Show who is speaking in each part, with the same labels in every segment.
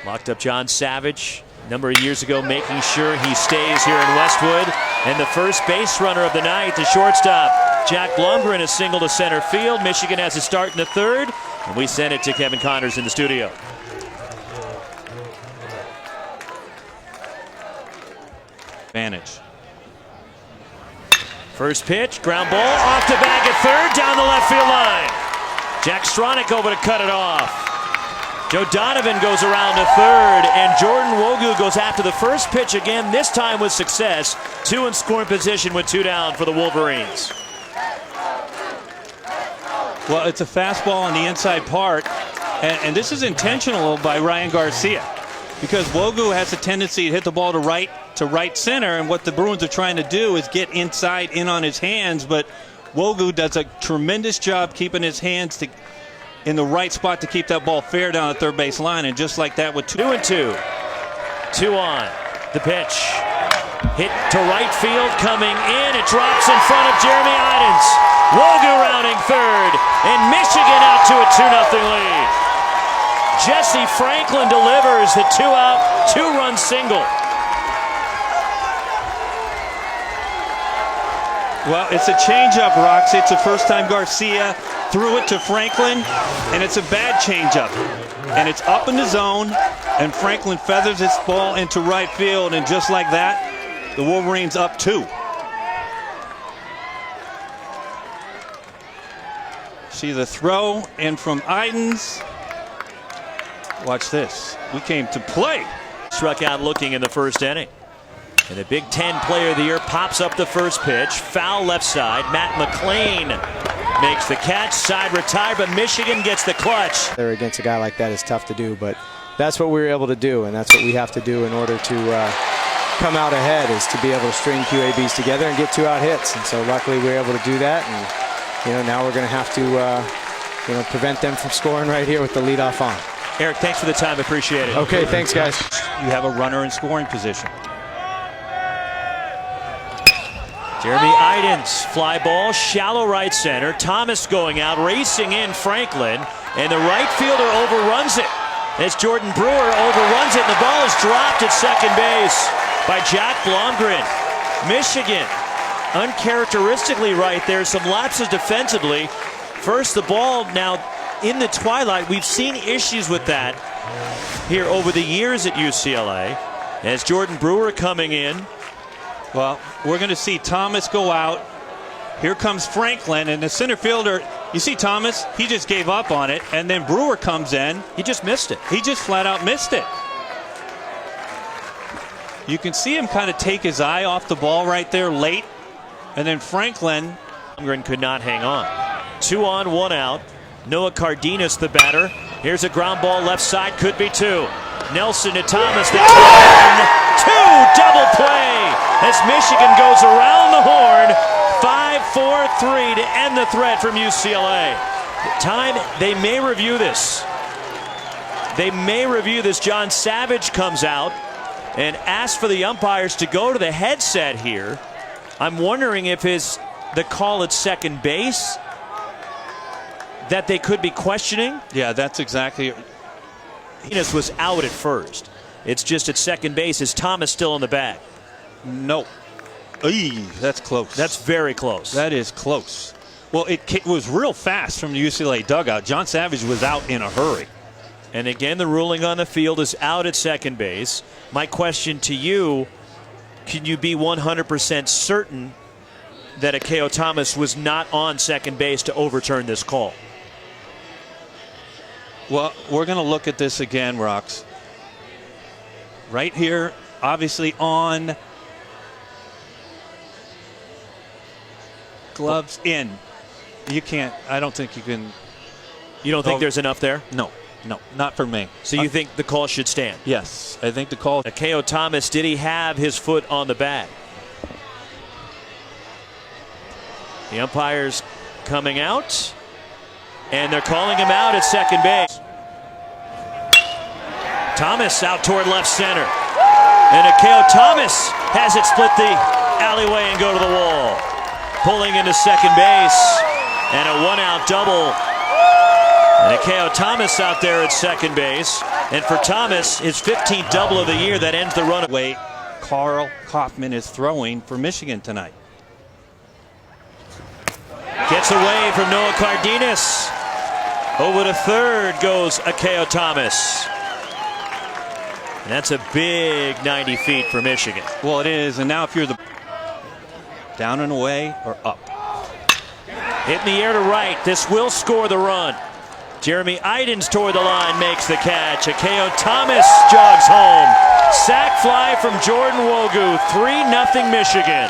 Speaker 1: Locked up John Savage a number of years ago, making sure he stays here in Westwood. And the first base runner of the night, the shortstop, Jack Blumgren, is single to center field. Michigan has a start in the third, and we send it to Kevin Connors in the studio.
Speaker 2: Advantage.
Speaker 1: First pitch, ground ball, off the bag at third, down the left field line. Jack Stronach over to cut it off. Joe Donovan goes around to third, and Jordan Wogu goes after the first pitch again, this time with success. Two in scoring position with two down for the Wolverines.
Speaker 2: Well, it's a fastball on the inside part, and this is intentional by Ryan Garcia, because Wogu has a tendency to hit the ball to right center, and what the Bruins are trying to do is get inside in on his hands, but Wogu does a tremendous job keeping his hands in the right spot to keep that ball fair down the third base line, and just like that with 2-2. 2 on. The pitch. Hit to right field, coming in. It drops in front of Jeremy Idens. Wogu rounding third, and Michigan out to a 2-0 lead. Jesse Franklin delivers the two-out, two-run single. Well, it's a changeup, Roxy. It's the first time Garcia threw it to Franklin, and it's a bad changeup. And it's up in the zone, and Franklin feathers his ball into right field, and just like that, the Wolverines up 2. See the throw, and from Idens. Watch this. We came to play.
Speaker 1: Struck out looking in the first inning. And the Big Ten Player of the Year pops up the first pitch. Foul left side. Matt McLean makes the catch. Side retired, but Michigan gets the clutch.
Speaker 3: Against a guy like that is tough to do, but that's what we were able to do, and that's what we have to do in order to come out ahead, is to be able to string QABs together and get 2-out hits. And so luckily we were able to do that, and now we're going to have to prevent them from scoring right here with the leadoff on.
Speaker 1: Eric, thanks for the time. Appreciate it.
Speaker 3: Okay, thanks, guys.
Speaker 2: You have a runner in scoring position.
Speaker 1: Jeremy Idens, fly ball, shallow right center. Thomas going out, racing in Franklin, and the right fielder overruns it. As Jordan Brewer overruns it, and the ball is dropped at second base by Jack Blumgren. Michigan, uncharacteristically right there, some lapses defensively. First, the ball now in the twilight. We've seen issues with that here over the years at UCLA. As Jordan Brewer coming in.
Speaker 2: Well, we're going to see Thomas go out. Here comes Franklin, and the center fielder, you see Thomas, he just gave up on it, and then Brewer comes in.
Speaker 1: He just missed it.
Speaker 2: He just flat out missed it. You can see him kind of take his eye off the ball right there late, and then Franklin
Speaker 1: could not hang on. 2 on, 1 out. Noah Cardenas, the batter. Here's a ground ball left side, could be 2. Nelson to Thomas, the turn, 2, double play as Michigan goes around the horn. 5-4-3 to end the threat from UCLA. Time, they may review this. They may review this. John Savage comes out and asks for the umpires to go to the headset here. I'm wondering if the call at second base that they could be questioning.
Speaker 2: Yeah, that's exactly.
Speaker 1: Enos was out at first. It's just at second base. Is Thomas still in the bag?
Speaker 2: No. That's close.
Speaker 1: That's very close.
Speaker 2: That is close. Well, it was real fast from the UCLA dugout. John Savage was out in a hurry.
Speaker 1: And again, the ruling on the field is out at second base. My question to you, can you be 100% certain that Akeo Thomas was not on second base to overturn this call?
Speaker 2: Well, we're going to look at this again, Rox. Right here, obviously on. Gloves in. You can't. I don't think you can.
Speaker 1: You don't think there's enough there?
Speaker 2: No, not for me.
Speaker 1: So you think the call should stand?
Speaker 2: Yes, I think the call.
Speaker 1: Akeo Thomas, did he have his foot on the bag? The umpires coming out, and they're calling him out at second base. Thomas out toward left center. And Akeo Thomas has it split the alleyway and go to the wall. Pulling into second base, and a 1-out double. And Akeo Thomas out there at second base. And for Thomas, his 15th double of the year, that ends the run.
Speaker 2: Way Carl Kaufman is throwing for Michigan tonight.
Speaker 1: Gets away from Noah Cardenas. Over to third goes Akeo Thomas. And that's a big 90 feet for Michigan.
Speaker 2: Well, it is, and now if you're the down and away or up.
Speaker 1: Hit in the air to right. This will score the run. Jeremy Idens toward the line, makes the catch. Akeo Thomas jogs home. Sack fly from Jordan Wogu. 3-0 Michigan.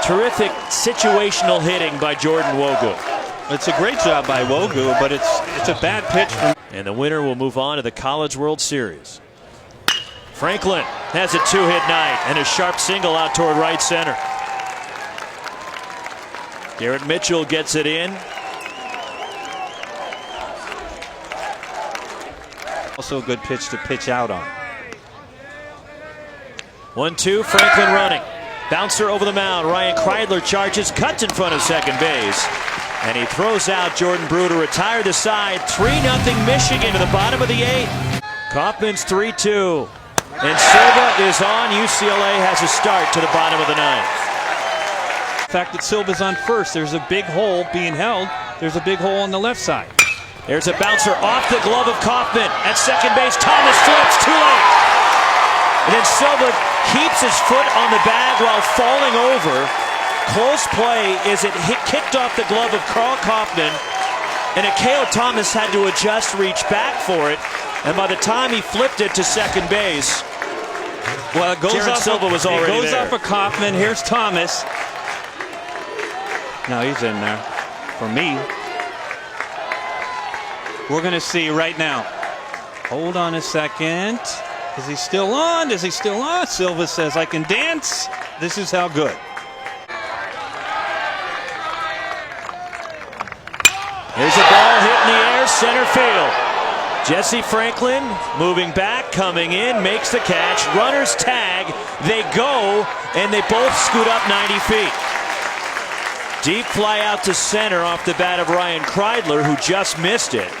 Speaker 1: Terrific situational hitting by Jordan Wogu.
Speaker 2: It's a great job by Wogu, but it's a bad pitch from.
Speaker 1: And the winner will move on to the College World Series. Franklin has a two-hit night and a sharp single out toward right center. Garrett Mitchell gets it in.
Speaker 2: Also a good pitch to pitch out on.
Speaker 1: 1-2, Franklin running. Bouncer over the mound. Ryan Kreidler charges, cuts in front of second base. And he throws out Jordan Brew to retire the side. 3-0 Michigan to the bottom of the 8th. Kaufman's 3-2. And Silva is on. UCLA has a start to the bottom of the 9th.
Speaker 2: The fact that Silva's on first, there's a big hole being held. There's a big hole on the left side.
Speaker 1: There's a bouncer off the glove of Kaufman. At second base, Thomas flips, too late. And then Silva keeps his foot on the bag while falling over. Close play is it kicked off the glove of Carl Kaufman. And Akeo Thomas had to adjust, reach back for it. And by the time he flipped it to second base,
Speaker 2: well, it goes
Speaker 1: Jared
Speaker 2: off
Speaker 1: Silva was already
Speaker 2: there. It goes
Speaker 1: there.
Speaker 2: off of Kaufman. Here's Thomas. No, he's in there for me. We're going to see right now. Hold on a second. Is he still on? Is he still on? Silva says, I can dance. This is how good.
Speaker 1: There's a ball hit in the air, center field. Jesse Franklin moving back, coming in, makes the catch. Runners tag, they go, and they both scoot up 90 feet. Deep fly out to center off the bat of Ryan Kreidler, who just missed it.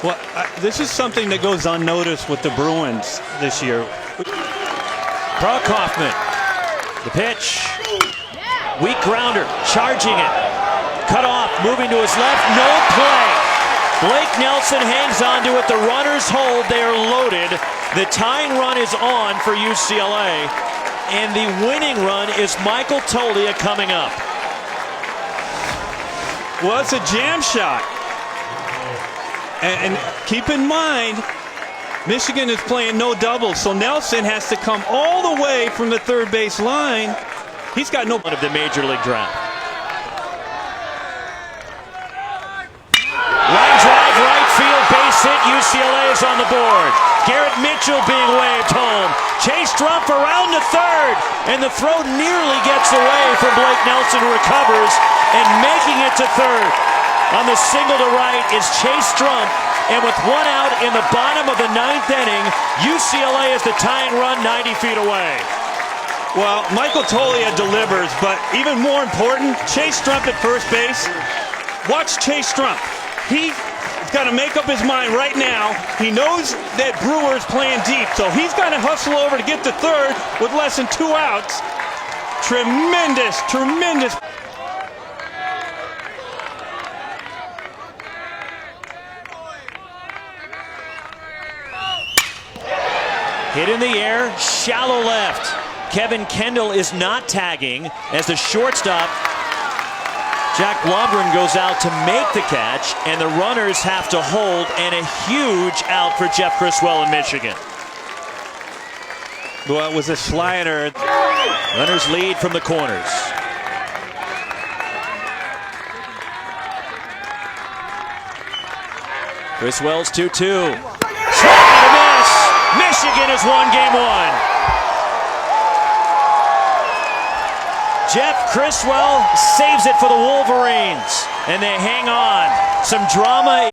Speaker 2: Well, this is something that goes unnoticed with the Bruins this year.
Speaker 1: Carl Kaufman, the pitch. Weak grounder, charging it. Cut off, moving to his left, no play. Blake Nelson hangs on to it. The runners hold. They are loaded. The tying run is on for UCLA. And the winning run is Michael Tolia coming up.
Speaker 2: Well, it's a jam shot. And keep in mind, Michigan is playing no doubles, so Nelson has to come all the way from the third base line. He's got no
Speaker 1: one of the major league draft. Line drive, right field, base hit. UCLA is on the board. Garrett Mitchell being waved home. Chase Trump around to third, and the throw nearly gets away from Blake Nelson, who recovers and making it to third. On the single to right is Chase Trump, and with one out in the bottom of the 9th inning, UCLA is the tying run 90 feet away.
Speaker 2: Well, Michael Tolia delivers, but even more important, Chase Trump at first base. Watch Chase Trump. He's got to make up his mind right now. He knows that Brewer's playing deep, so he's got to hustle over to get to third with less than 2 outs. Tremendous, tremendous.
Speaker 1: Hit in the air, shallow left. Kevin Kendall is not tagging as the shortstop, Jack Blomgren, goes out to make the catch, and the runners have to hold, and a huge out for Jeff Criswell in Michigan.
Speaker 2: Well, it was a slider.
Speaker 1: Runners lead from the corners. Criswell's 2-2. Swing and a miss. Michigan has won game 1. Jeff Criswell saves it for the Wolverines, and they hang on. Some drama.